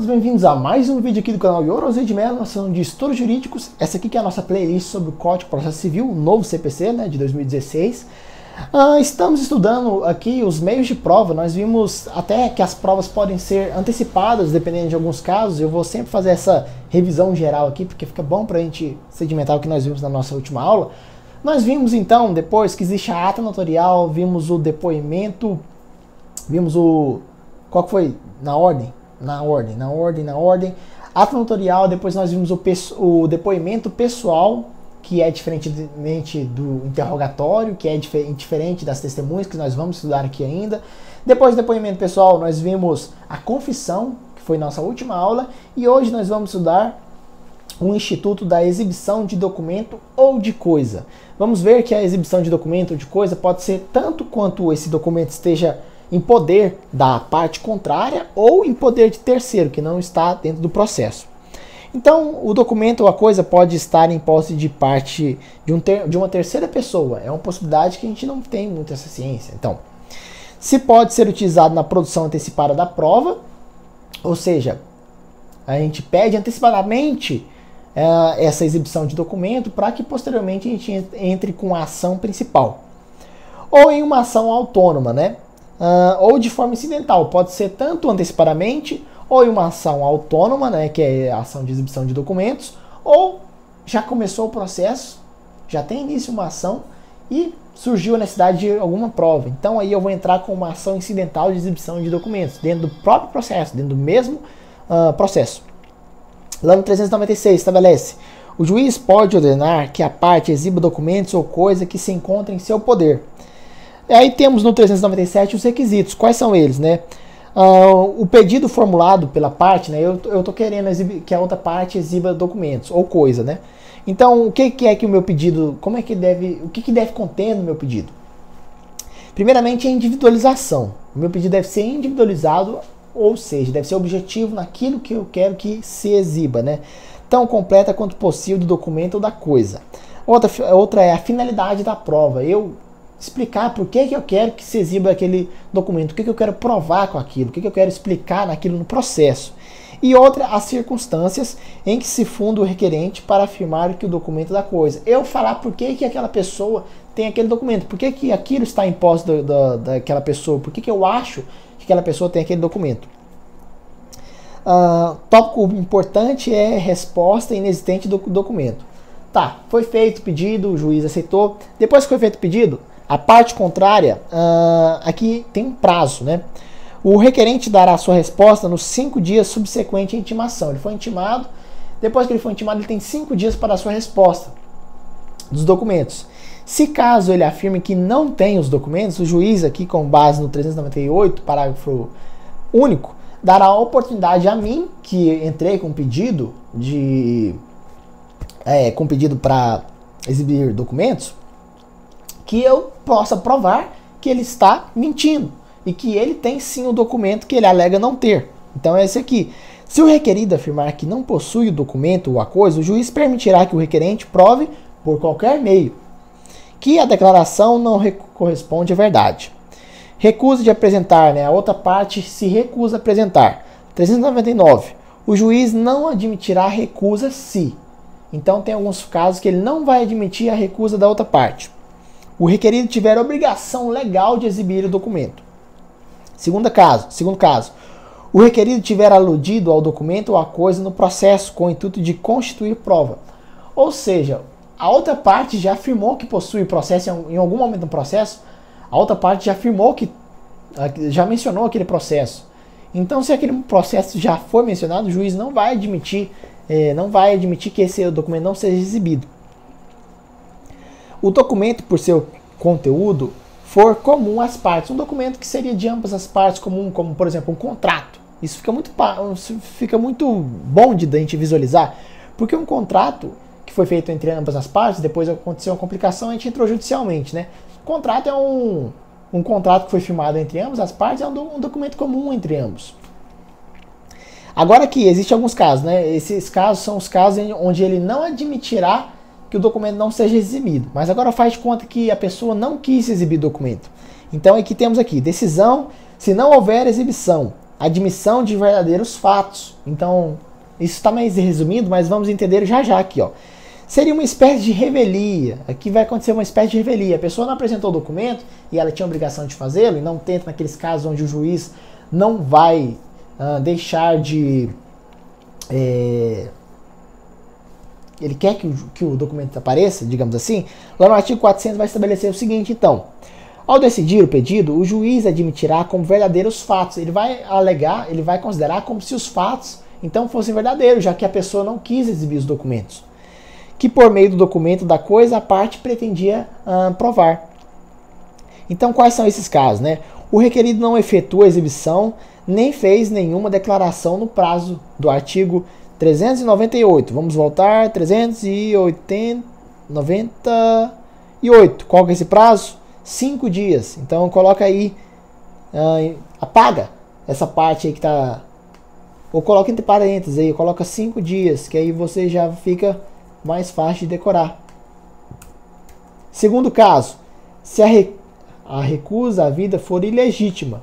bem-vindos a mais um vídeo aqui do canal Yorosei de Mello, nós falamos de estudos jurídicos. Essa aqui que é a nossa playlist sobre o Código de Processo Civil, o novo CPC, né, de 2016. Estamos estudando aqui os meios de prova. Nós vimos até que as provas podem ser antecipadas, dependendo de alguns casos. Eu vou sempre fazer essa revisão geral aqui, porque fica bom para a gente sedimentar o que nós vimos na nossa última aula. Nós vimos então, depois que existe a ata notorial, vimos o depoimento, vimos o... qual que foi? Na ordem. Ata notorial, depois nós vimos o depoimento pessoal, que é diferentemente do interrogatório, que é diferente das testemunhas, que nós vamos estudar aqui ainda. Depois do depoimento pessoal, nós vimos a confissão, que foi nossa última aula, e hoje nós vamos estudar o instituto da exibição de documento ou de coisa. Vamos ver que a exibição de documento ou de coisa pode ser tanto quanto esse documento esteja em poder da parte contrária ou em poder de terceiro, que não está dentro do processo. Então, o documento ou a coisa pode estar em posse de parte de uma terceira pessoa. É uma possibilidade que a gente não tem muita essa ciência. Então, se pode ser utilizado na produção antecipada da prova, ou seja, a gente pede antecipadamente essa exibição de documento para que posteriormente a gente entre com a ação principal. Ou em uma ação autônoma, né? Ou de forma incidental, pode ser tanto antecipadamente, ou em uma ação autônoma, né, que é a ação de exibição de documentos, ou já começou o processo, já tem início uma ação e surgiu a necessidade de alguma prova. Então aí eu vou entrar com uma ação incidental de exibição de documentos, dentro do próprio processo, dentro do mesmo processo. Lá no 396 estabelece: o juiz pode ordenar que a parte exiba documentos ou coisa que se encontra em seu poder. E aí temos no 397 os requisitos. Quais são eles, né? O pedido formulado pela parte, né? Eu estou querendo que a outra parte exiba documentos ou coisa, né? Então, o que é que o meu pedido, o que deve conter no meu pedido? Primeiramente, a individualização. O meu pedido deve ser individualizado, ou seja, deve ser objetivo naquilo que eu quero que se exiba, né? Tão completa quanto possível do documento ou da coisa. Outra é a finalidade da prova. Eu explicar por que eu quero que se exiba aquele documento, o que eu quero provar com aquilo, o que eu quero explicar naquilo no processo. E outra, as circunstâncias em que se funda o requerente para afirmar que o documento da coisa. Eu falar por que aquela pessoa tem aquele documento, por que aquilo está em posse daquela pessoa, por que eu acho que aquela pessoa tem aquele documento. Tópico importante é resposta inexistente do documento. Tá, foi feito o pedido, o juiz aceitou. Depois que foi feito o pedido, a parte contrária, aqui tem um prazo, né? O requerente dará a sua resposta nos 5 dias subsequente à intimação. Ele foi intimado, depois que ele foi intimado, ele tem 5 dias para dar a sua resposta dos documentos. Se caso ele afirme que não tem os documentos, o juiz aqui, com base no 398, parágrafo único, dará a oportunidade a mim, que entrei com pedido para exibir documentos, que eu possa provar que ele está mentindo e que ele tem sim o documento que ele alega não ter. Então é esse aqui. Se o requerido afirmar que não possui o documento ou a coisa, o juiz permitirá que o requerente prove por qualquer meio que a declaração não corresponde à verdade. Recusa de apresentar, né? A outra parte se recusa a apresentar. 399. O juiz não admitirá recusa se. Então tem alguns casos que ele não vai admitir a recusa da outra parte. O requerido tiver obrigação legal de exibir o documento. Segundo caso, o requerido tiver aludido ao documento ou à coisa no processo com o intuito de constituir prova. Ou seja, a outra parte já afirmou que possui processo em algum momento do processo, a outra parte já afirmou já mencionou aquele processo. Então, se aquele processo já foi mencionado, o juiz não vai admitir que esse documento não seja exibido. O documento, por seu conteúdo, for comum às partes. Um documento que seria de ambas as partes comum, como, por exemplo, um contrato. Isso fica muito bom de a gente visualizar, porque um contrato que foi feito entre ambas as partes, depois aconteceu uma complicação, a gente entrou judicialmente, né? Contrato é um contrato que foi firmado entre ambas as partes, é um documento comum entre ambos. Agora aqui, existem alguns casos, né? Esses casos são os casos onde ele não admitirá que o documento não seja exibido. Mas agora faz de conta que a pessoa não quis exibir o documento. Então aqui temos aqui, decisão, se não houver exibição admissão de verdadeiros fatos. Então, isso está mais resumido, mas vamos entender já já aqui, ó. Seria uma espécie de revelia. Aqui vai acontecer uma espécie de revelia. A pessoa não apresentou o documento e ela tinha a obrigação de fazê-lo, e não tenta naqueles casos onde o juiz não vai deixar de... ele quer que o documento apareça, digamos assim. Lá no artigo 400 vai estabelecer o seguinte, então. Ao decidir o pedido, o juiz admitirá como verdadeiros fatos. Ele vai alegar, ele vai considerar como se os fatos, então, fossem verdadeiros, já que a pessoa não quis exibir os documentos. Que por meio do documento da coisa, a parte pretendia provar. Então, quais são esses casos, né? O requerido não efetua a exibição, nem fez nenhuma declaração no prazo do artigo 398. Vamos voltar, 398. Qual que é esse prazo? 5 dias. Então, coloca aí, apaga essa parte aí que está... Ou coloca entre parênteses aí, coloca 5 dias, que aí você já fica mais fácil de decorar. Segundo caso, se a recusa à vida for ilegítima.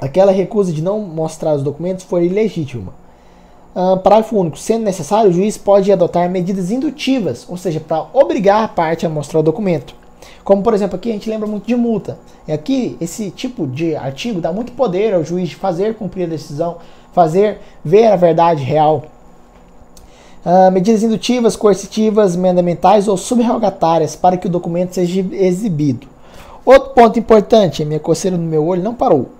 Aquela recusa de não mostrar os documentos for ilegítima. Parágrafo único. Sendo necessário, o juiz pode adotar medidas indutivas, ou seja, para obrigar a parte a mostrar o documento. Como, por exemplo, aqui a gente lembra muito de multa. E aqui, esse tipo de artigo dá muito poder ao juiz de fazer cumprir a decisão, fazer ver a verdade real. Medidas indutivas, coercitivas, mandamentais ou subrogatárias para que o documento seja exibido. Outro ponto importante, a minha coceira no meu olho não parou.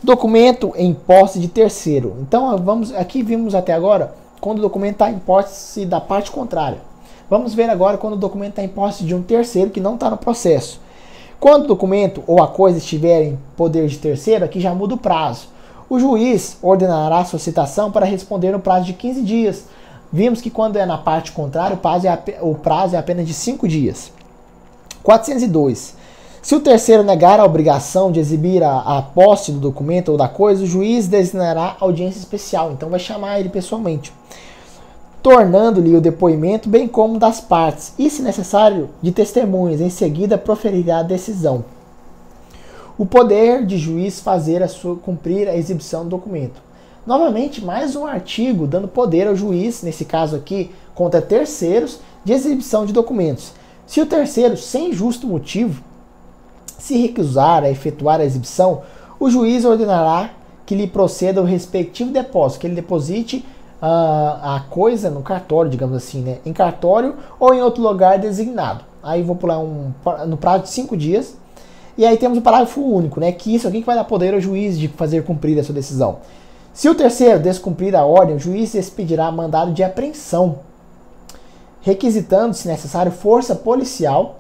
Documento em posse de terceiro. Então, aqui vimos até agora quando o documento está em posse da parte contrária. Vamos ver agora quando o documento está em posse de um terceiro que não está no processo. Quando o documento ou a coisa estiver em poder de terceiro, aqui já muda o prazo. O juiz ordenará a solicitação para responder no prazo de 15 dias. Vimos que quando é na parte contrária, o prazo é apenas de 5 dias. 402. Se o terceiro negar a obrigação de exibir a posse do documento ou da coisa, o juiz designará audiência especial. Então vai chamar ele pessoalmente, tornando-lhe o depoimento, bem como das partes, e, se necessário, de testemunhas. Em seguida, proferirá a decisão. O poder de juiz fazer cumprir a exibição do documento. Novamente, mais um artigo dando poder ao juiz, nesse caso aqui, contra terceiros, de exibição de documentos. Se o terceiro, sem justo motivo, se recusar a efetuar a exibição, o juiz ordenará que lhe proceda o respectivo depósito, que ele deposite a coisa no cartório, digamos assim, né? Em cartório ou em outro lugar designado. Aí vou pular no prazo de 5 dias. E aí temos o parágrafo único, né? Que isso aqui que vai dar poder ao juiz de fazer cumprir a sua decisão. Se o terceiro descumprir a ordem, o juiz expedirá mandado de apreensão, requisitando, se necessário, força policial,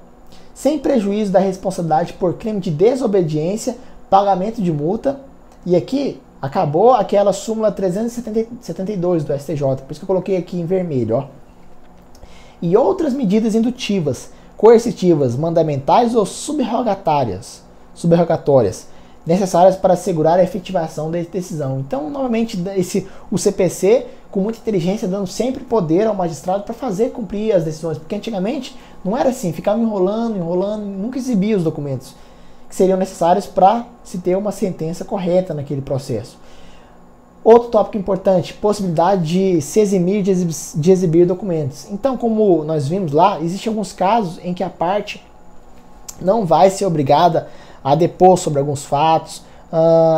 sem prejuízo da responsabilidade por crime de desobediência, pagamento de multa. E aqui acabou aquela súmula 372 do STJ, por isso que eu coloquei aqui em vermelho, ó. E outras medidas indutivas, coercitivas, mandamentais ou subrogatórias, necessárias para assegurar a efetivação da decisão. Então, novamente, o CPC, com muita inteligência, dando sempre poder ao magistrado para fazer cumprir as decisões, porque antigamente não era assim, ficava enrolando, nunca exibia os documentos que seriam necessários para se ter uma sentença correta naquele processo. Outro tópico importante, possibilidade de se eximir de exibir documentos. Então, como nós vimos lá, existem alguns casos em que a parte não vai ser obrigada a depor sobre alguns fatos.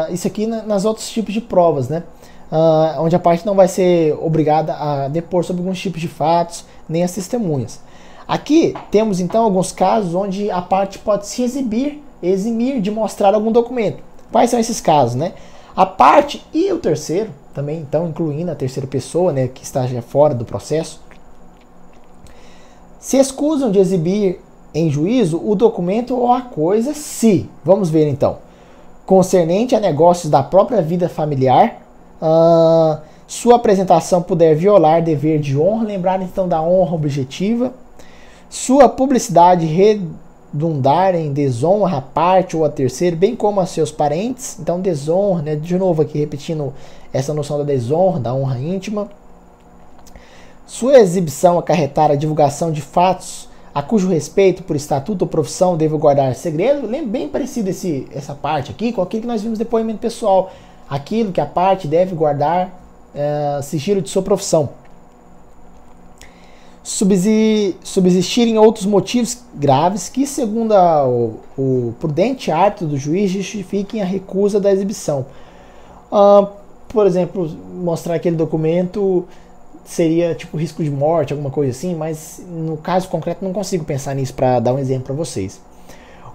Isso aqui nas outros tipos de provas, né? Onde a parte não vai ser obrigada a depor sobre alguns tipos de fatos, nem as testemunhas. Aqui temos então alguns casos onde a parte pode se eximir de mostrar algum documento. Quais são esses casos, né? A parte e o terceiro, também então incluindo a terceira pessoa, né, que está já fora do processo, se excusam de exibir em juízo o documento ou a coisa se, vamos ver então, concernente a negócios da própria vida familiar, sua apresentação puder violar dever de honra, lembrar então da honra objetiva, sua publicidade redundar em desonra à parte ou a terceiro, bem como a seus parentes. Então desonra, né? De novo aqui repetindo essa noção da desonra, da honra íntima. Sua exibição acarretar a divulgação de fatos a cujo respeito por estatuto ou profissão deve guardar segredo. Lembra bem parecido essa parte aqui com aquilo que nós vimos depoimento pessoal. aquilo que a parte deve guardar sigilo de sua profissão. Subsistirem outros motivos graves que, segundo o prudente árbitro do juiz, justifiquem a recusa da exibição. Por exemplo, mostrar aquele documento seria tipo risco de morte, alguma coisa assim, mas no caso concreto não consigo pensar nisso para dar um exemplo para vocês.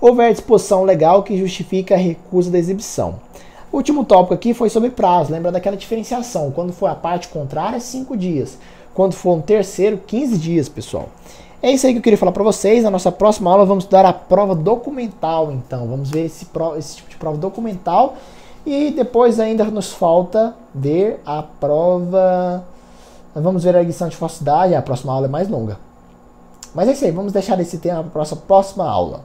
Houver disposição legal que justifica a recusa da exibição. O último tópico aqui foi sobre prazo, lembra daquela diferenciação, quando for a parte contrária, 5 dias. Quando for um terceiro, 15 dias, pessoal. É isso aí que eu queria falar para vocês. Na nossa próxima aula vamos estudar a prova documental, então. Vamos ver esse tipo de prova documental. E depois ainda nos falta ver a prova... Vamos ver a arguição de falsidade. A próxima aula é mais longa. Mas é isso aí, vamos deixar esse tema para a próxima aula.